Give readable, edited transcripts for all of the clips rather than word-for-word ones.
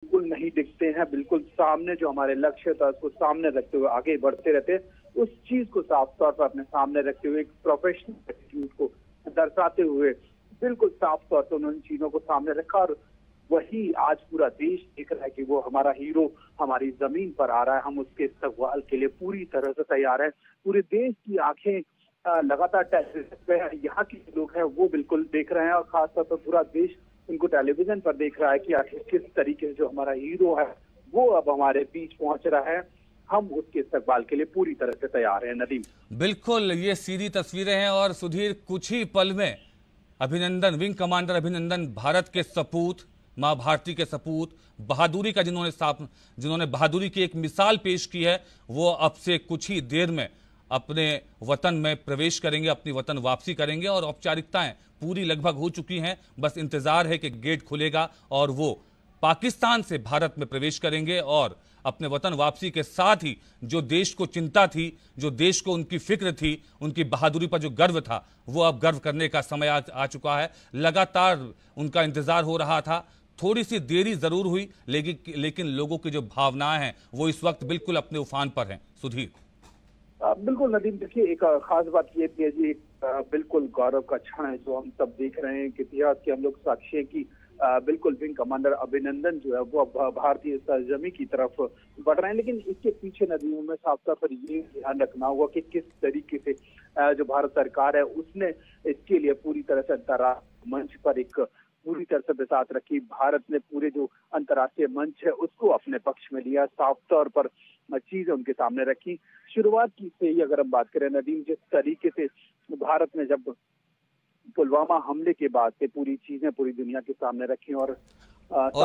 बिल्कुल नहीं दिखते हैं, बिल्कुल सामने जो हमारे लक्ष्य था उसको सामने रखते हुए आगे बढ़ते रहते हैं। उस चीज को साफ तौर पर अपने सामने रखते हुए, एक प्रोफेशनल एटीट्यूड को दर्शाते हुए बिल्कुल साफ तौर पर उन्होंने चीजों को सामने रखा। और वही आज पूरा देश देख रहा है कि वो हमारा हीरो हमारी जमीन पर आ रहा है। हम उसके इस्तकबाल के लिए पूरी तरह से तैयार हैं। पूरे देश की आंखें लगातार टेलीविजन पे है। यहाँ के लोग हैं वो बिल्कुल देख रहे हैं, और खासतौर पर पूरा देश उनको टेलीविजन पर देख रहा है कि आखिर किस तरीके से जो हमारा हीरो है वो अब हमारे बीच पहुंच रहा है। हम उसके इस्तकबाल के लिए पूरी तरह से तैयार हैं। नदीम, बिल्कुल, ये सीधी तस्वीरें हैं। और सुधीर, कुछ ही पल में अभिनंदन, विंग कमांडर अभिनंदन, भारत के सपूत, मां भारती के सपूत, बहादुरी का जिन्होंने बहादुरी की एक मिसाल पेश की है, वो अब से कुछ ही देर में अपने वतन में प्रवेश करेंगे, अपनी वतन वापसी करेंगे। और औपचारिकताएं पूरी लगभग हो चुकी हैं, बस इंतजार है कि गेट खुलेगा और वो पाकिस्तान से भारत में प्रवेश करेंगे। और अपने वतन वापसी के साथ ही जो देश को चिंता थी, जो देश को उनकी फिक्र थी, उनकी बहादुरी पर जो गर्व था, वो अब गर्व करने का समय आ चुका है। लगातार उनका इंतजार हो रहा था, थोड़ी सी देरी जरूर हुई, लेकिन लोगों की जो भावनाएं हैं वो इस वक्त बिल्कुल अपने उफान पर हैं। सुधीर, बिल्कुल नदीम, देखिए एक खास बात ये थी जी, बिल्कुल गौरव का क्षण है जो हम सब देख रहे हैं कि इतिहास के हम लोग साक्षी हैं कि बिल्कुल विंग कमांडर अभिनंदन जो है वो अब भारतीय सरजमी की तरफ बढ़ रहे हैं। लेकिन इसके पीछे नदियों में साफ तौर पर ये ध्यान रखना होगा कि किस तरीके से जो भारत सरकार है उसने इसके लिए पूरी तरह से अंतर्राष्ट्रीय मंच पर एक पूरी तरह से बिसात रखी। भारत ने पूरे जो अंतर्राष्ट्रीय मंच है उसको अपने पक्ष में लिया, साफ तौर पर चीजें उनके सामने रखी। शुरुआत की से ही अगर हम बात करें नदीम, जिस तरीके से भारत ने जब पुलवामा हमले के बाद से पूरी चीजें पूरी दुनिया के सामने रखी, और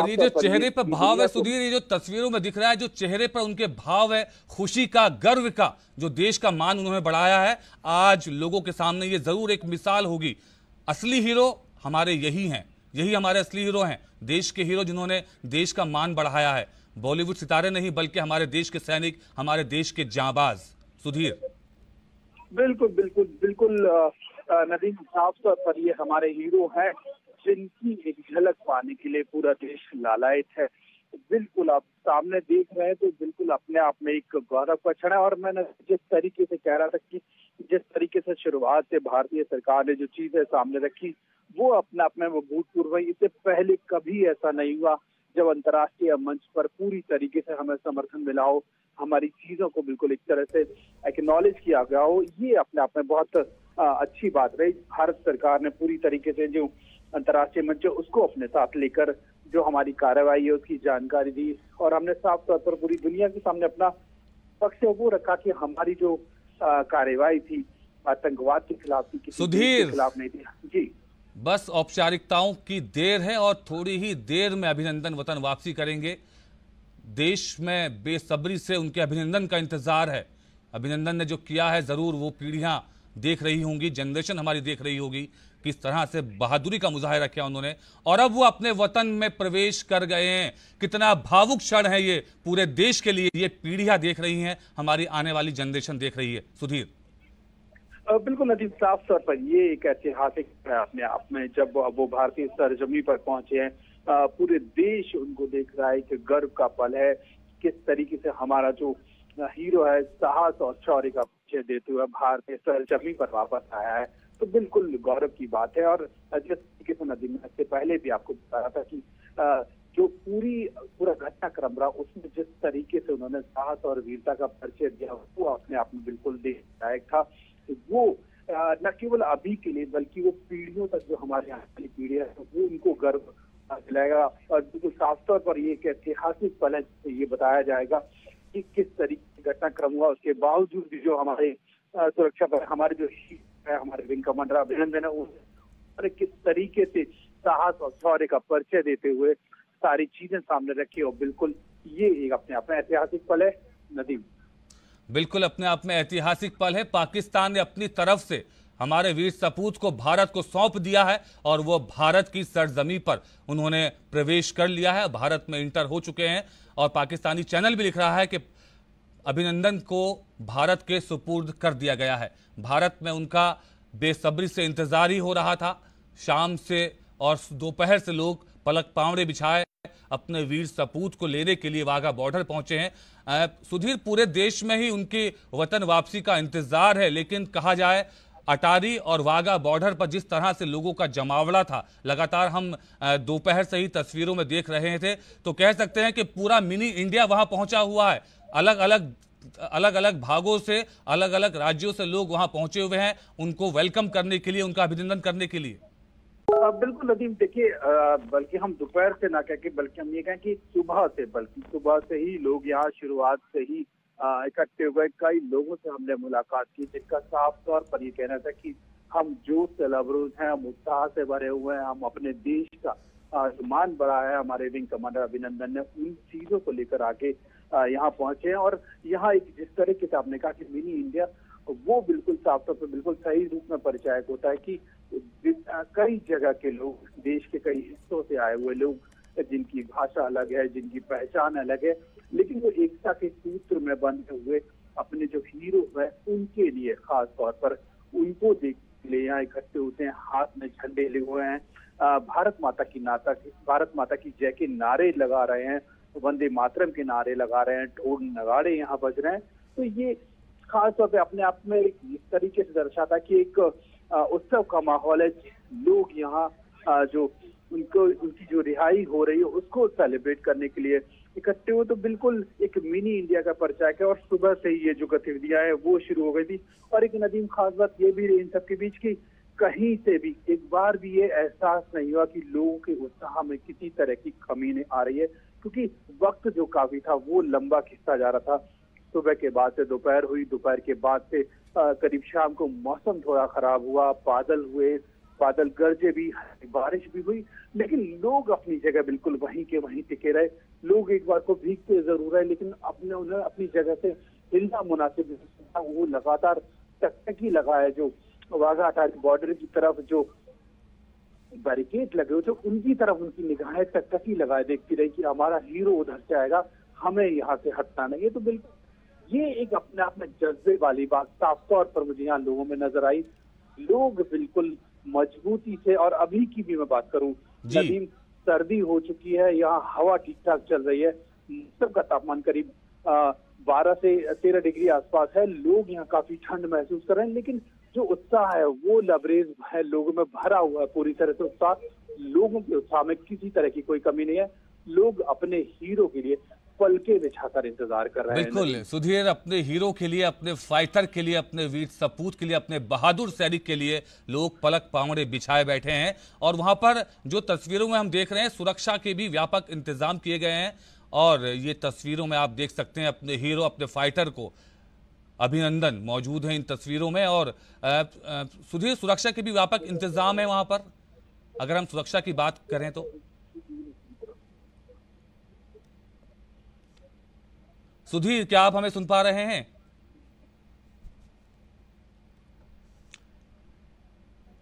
ये जो चेहरे पर भाव है सुधीर, ये जो तस्वीरों में दिख रहा है, जो चेहरे पर उनके भाव है, खुशी का, गर्व का, जो देश का मान उन्होंने बढ़ाया है, आज लोगों के सामने ये जरूर एक मिसाल होगी। असली हीरो हमारे यही हैं, यही हमारे असली हीरो हैं, देश के हीरो जिन्होंने देश का मान बढ़ाया है। बॉलीवुड सितारे नहीं, बल्कि हमारे देश के सैनिक, हमारे देश के जांबाज। सुधीर, बिल्कुल बिल्कुल बिल्कुल नदीम, साफ तौर पर ये हमारे हीरो हैं जिनकी एक झलक पाने के लिए पूरा देश लालायित है। बिल्कुल आप सामने देख रहे हैं तो बिल्कुल अपने आप में एक गौरव का क्षण है। और मैंने जिस तरीके से कह रहा था कि जिस तरीके से शुरुआत से भारतीय सरकार ने जो चीजें सामने रखी वो अपने आप में वो भूतपूर्व है। इससे पहले कभी ऐसा नहीं हुआ जब अंतर्राष्ट्रीय मंच पर पूरी तरीके से हमें समर्थन मिला हो, हमारी चीजों को बिल्कुल एक तरह से एक्नॉलेज किया गया हो। ये अपने आप में बहुत अच्छी बात रही। भारत सरकार ने पूरी तरीके से जो अंतर्राष्ट्रीय मंच है उसको अपने साथ लेकर जो हमारी कार्रवाई है उसकी जानकारी दी, और हमने साफ तौर पर पूरी दुनिया के सामने अपना पक्ष वो रखा कि हमारी जो कार्रवाई थी आतंकवाद के खिलाफ थी, किसी के खिलाफ नहीं थी। जी, बस औपचारिकताओं की देर है और थोड़ी ही देर में अभिनंदन वतन वापसी करेंगे। देश में बेसब्री से उनके अभिनंदन का इंतजार है। अभिनंदन ने जो किया है, जरूर वो पीढ़ियां देख रही होंगी, जनरेशन हमारी देख रही होगी, किस तरह से बहादुरी का मुजाहिरा किया उन्होंने। और अब वो अपने वतन में प्रवेश कर गए हैं। कितना भावुक क्षण है ये पूरे देश के लिए। ये पीढ़ियां देख रही हैं, हमारी आने वाली जनरेशन देख रही है। सुधीर, बिल्कुल नदीम, साफ तौर पर ये एक ऐतिहासिक है अपने आप में। जब वो भारतीय सरजमी पर पहुंचे हैं, पूरे देश उनको देख रहा है कि गर्व का पल है। किस तरीके से हमारा जो हीरो है साहस और शौर्य का परिचय देते हुए भारतीय सरजमी पर वापस आया है, तो बिल्कुल गौरव की बात है। और जिस तरीके से नदीम, इससे पहले भी आपको बता रहा था कि जो पूरा घटनाक्रम रहा उसमें जिस तरीके से उन्होंने साहस और वीरता का परिचय दिया वो अपने आप में बिल्कुल देखने लायक था। वो न केवल अभी के लिए बल्कि वो पीढ़ियों तक जो हमारे यहाँ की पीढ़ी है वो उनको गर्व दिलाएगा। और बिल्कुल साफ तौर पर ये एक ऐतिहासिक पल है जिससे ये बताया जाएगा कि किस तरीके से घटनाक्रम हुआ। उसके बावजूद भी जो हमारे सुरक्षा पर हमारे जो है हमारे विंग कमांडर अभिनंदन है वो किस तरीके से साहस और शौर्य का परिचय देते हुए सारी चीजें सामने रखी। और बिल्कुल ये एक अपने आप में ऐतिहासिक पल है नदीम। बिल्कुल अपने आप में ऐतिहासिक पल है। पाकिस्तान ने अपनी तरफ से हमारे वीर सपूत को भारत को सौंप दिया है और वो भारत की सरजमी पर उन्होंने प्रवेश कर लिया है, भारत में इंटर हो चुके हैं। और पाकिस्तानी चैनल भी लिख रहा है कि अभिनंदन को भारत के सुपुर्द कर दिया गया है। भारत में उनका बेसब्री से इंतजार ही हो रहा था। शाम से और दोपहर से लोग पलक पावड़े बिछाए अपने वीर सपूत को लेने के लिए वाघा बॉर्डर पहुंचे हैं। सुधीर, पूरे देश में ही उनकी वतन वापसी का इंतजार है, लेकिन कहा जाए अटारी और वाघा बॉर्डर पर जिस तरह से लोगों का जमावड़ा था, लगातार हम दोपहर से ही तस्वीरों में देख रहे थे, तो कह सकते हैं कि पूरा मिनी इंडिया वहां पहुंचा हुआ है। अलग अलग भागों से, अलग अलग राज्यों से लोग वहां पहुंचे हुए हैं उनको वेलकम करने के लिए, उनका अभिनंदन करने के लिए। बिल्कुल नदीम, देखिए बल्कि हम दोपहर से ना कह के बल्कि हम ये कहें कि सुबह से ही लोग यहाँ शुरुआत से ही इकट्ठे हुए। कई लोगों से हमने मुलाकात की जिनका साफ तौर पर ये कहना था कि हम जोश से लबरेज हैं, हम उत्साह से भरे हुए हैं, हम अपने देश का सम्मान बढ़ा है। हमारे विंग कमांडर अभिनंदन ने उन चीजों को लेकर आके यहाँ पहुंचे हैं। और यहाँ एक जिस तरीके से आपने कहा कि मिनी इंडिया, वो बिल्कुल साफ तौर पर बिल्कुल सही रूप में परिचायक होता है कि कई जगह के लोग, देश के कई हिस्सों से आए हुए लोग, जिनकी भाषा अलग है, जिनकी पहचान अलग है, लेकिन वो एकता के सूत्र में बंधे हुए अपने जो हीरो है उनके लिए खास तौर पर उनको देखने के लिए यहाँ इकट्ठे होते हैं। हाथ में झंडे लिए हुए हैं, भारत माता की जय के नारे लगा रहे हैं, वंदे मातरम के नारे लगा रहे हैं, ढोल नगाड़े यहाँ बज रहे हैं। तो ये खास तौर पे अपने आप में इस तरीके से दर्शाता कि एक उत्सव का माहौल है। लोग यहाँ जो उनकी जो रिहाई हो रही है उसको सेलिब्रेट करने के लिए इकट्ठे हो, तो बिल्कुल एक मिनी इंडिया का परिचायक है। और सुबह से ही ये जो गतिविधियां हैं वो शुरू हो गई थी। और एक नदीम खास बात ये भी रही इन सबके बीच की कहीं से भी एक बार भी ये एहसास नहीं हुआ कि लोगों के उत्साह में किसी तरह की कमी नहीं आ रही है, क्योंकि वक्त जो काफी था वो लंबा खिंचता जा रहा था। सुबह के बाद से दोपहर हुई, दोपहर के बाद से करीब शाम को मौसम थोड़ा खराब हुआ, बादल गरजे भी, बारिश भी हुई, लेकिन लोग अपनी जगह बिल्कुल वहीं के वहीं टिके रहे। लोग एक बार को भीगते जरूर है, लेकिन उन्हें अपनी जगह से हिलना मुनासिब, वो लगातार टकटकी लगा है। जो वाघा अटारी बॉर्डर की तरफ जो बैरिकेड लगे हुए थे उनकी तरफ उनकी निगाहें टकटकी लगाए देखती रही कि हमारा हीरो उधर से आएगा, हमें यहाँ से हटना नहीं है। तो बिल्कुल ये एक अपने आप में जज्बे वाली बात साफ तौर पर मुझे यहाँ लोगों में नजर आई। लोग बिल्कुल मजबूती से, और अभी की भी मैं बात करूं नदीम, सर्दी हो चुकी है, यहाँ हवा ठीक ठाक चल रही है, मौसम का तापमान करीब 12 से 13 डिग्री आसपास है। लोग यहाँ काफी ठंड महसूस कर रहे हैं, लेकिन जो उत्साह है वो लबरेज है, लोगों में भरा हुआ है पूरी तरह से उत्साह। लोगों के उत्साह में किसी तरह की कोई कमी नहीं है। लोग अपने हीरो के लिए पलके बिछाकर इंतजार कर रहे हैं। बिल्कुल सुधीर, अपने हीरो के लिए, अपने फाइटर के लिए, अपने वीर सपूत के लिए, अपने बहादुर सैनिक के लिए लोग पलक पावड़े बिछाए बैठे हैं। और वहां पर जो तस्वीरों में हम देख रहे हैं, सुरक्षा के भी व्यापक इंतजाम किए गए हैं। और ये तस्वीरों में आप देख सकते हैं अपने हीरो, अपने फाइटर को अभिनंदन मौजूद है इन तस्वीरों में। और सुधीर, सुरक्षा के भी व्यापक इंतजाम है वहां पर। अगर हम सुरक्षा की बात करें तो सुधीर, क्या आप हमें सुन पा रहे हैं?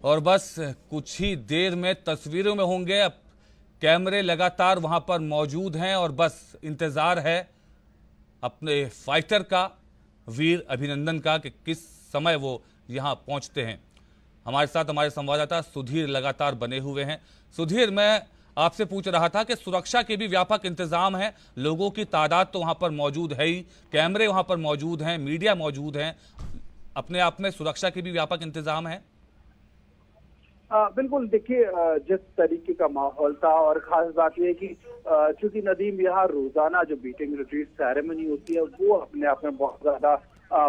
और बस कुछ ही देर में तस्वीरों में होंगे। अब कैमरे लगातार वहां पर मौजूद हैं और बस इंतजार है अपने फाइटर का, वीर अभिनंदन का, कि किस समय वो यहां पहुंचते हैं। हमारे साथ हमारे संवाददाता सुधीर लगातार बने हुए हैं। सुधीर, मैं आपसे पूछ रहा था कि सुरक्षा के भी व्यापक इंतजाम है, लोगों की तादाद तो वहां पर मौजूद है ही, कैमरे वहां पर मौजूद हैं, मीडिया मौजूद हैं, अपने आप में सुरक्षा के भी व्यापक इंतजाम है? बिल्कुल, देखिए जिस तरीके का माहौल था, और खास बात यह है कि चूंकि नदीम यहाँ रोजाना जो बीटिंग रिट्रीट सेरेमनी होती है वो अपने आप में बहुत ज्यादा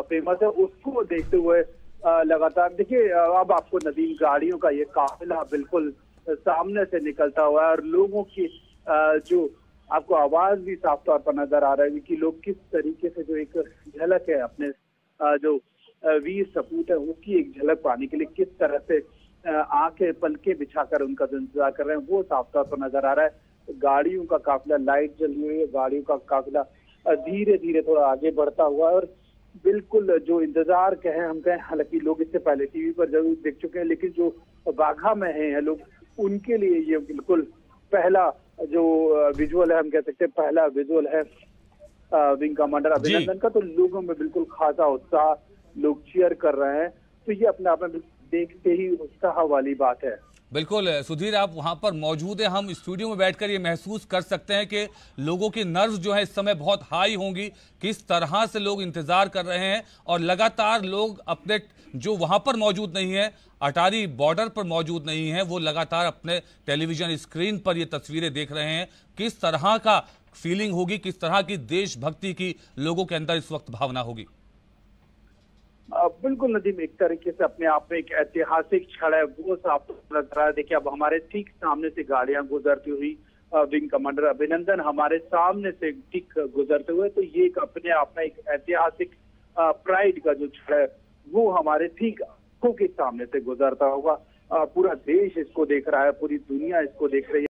फेमस है। उसको देखते हुए लगातार देखिए अब आपको नदीम गाड़ियों का ये काफिला बिल्कुल सामने से निकलता हुआ है, और लोगों की जो आपको आवाज भी साफ तौर पर नजर आ रहा है कि लोग किस तरीके से, जो एक झलक है अपने जो वीर सपूत है उसकी एक झलक पाने के लिए किस तरह से आंखें पलके बिछाकर उनका जो इंतजार कर रहे हैं वो साफ तौर पर नजर आ रहा है। गाड़ियों का काफिला, लाइट जली हुई है, गाड़ियों का काफिला धीरे धीरे थोड़ा आगे बढ़ता हुआ है। और बिल्कुल जो इंतजार हम कहें, हालांकि लोग इससे पहले टीवी पर जरूर देख चुके हैं, लेकिन जो बाघा में हैं लोग, उनके लिए ये बिल्कुल पहला जो विजुअल है, हम कह सकते हैं पहला विजुअल है विंग कमांडर अभिनंदन का। तो लोगों में बिल्कुल खासा उत्साह, लोग चीयर कर रहे हैं। तो ये अपने आप में देखते ही उत्साह वाली बात है। बिल्कुल सुधीर, आप वहां पर मौजूद हैं। हम स्टूडियो में बैठकर ये महसूस कर सकते हैं कि लोगों की नर्व्स जो है इस समय बहुत हाई होंगी, किस तरह से लोग इंतजार कर रहे हैं और लगातार लोग अपने जो वहां पर मौजूद नहीं है, अटारी बॉर्डर पर मौजूद नहीं है, वो लगातार अपने टेलीविजन स्क्रीन पर ये तस्वीरें देख रहे हैं। किस तरह का फीलिंग होगी, किस तरह की देशभक्ति की लोगों के अंदर इस वक्त भावना होगी? बिल्कुल नदीम, एक तरीके से अपने आप में एक ऐतिहासिक क्षण है, वो साफ नजर आ रहा है। देखिए, अब हमारे ठीक सामने से गाड़ियां गुजरती हुई, विंग कमांडर अभिनंदन हमारे सामने से ठीक गुजरते हुए, तो ये एक अपने आप में एक ऐतिहासिक प्राइड का जो क्षण है वो हमारे ठीक आंखों के सामने से गुजरता होगा। पूरा देश इसको देख रहा है, पूरी दुनिया इसको देख रही है।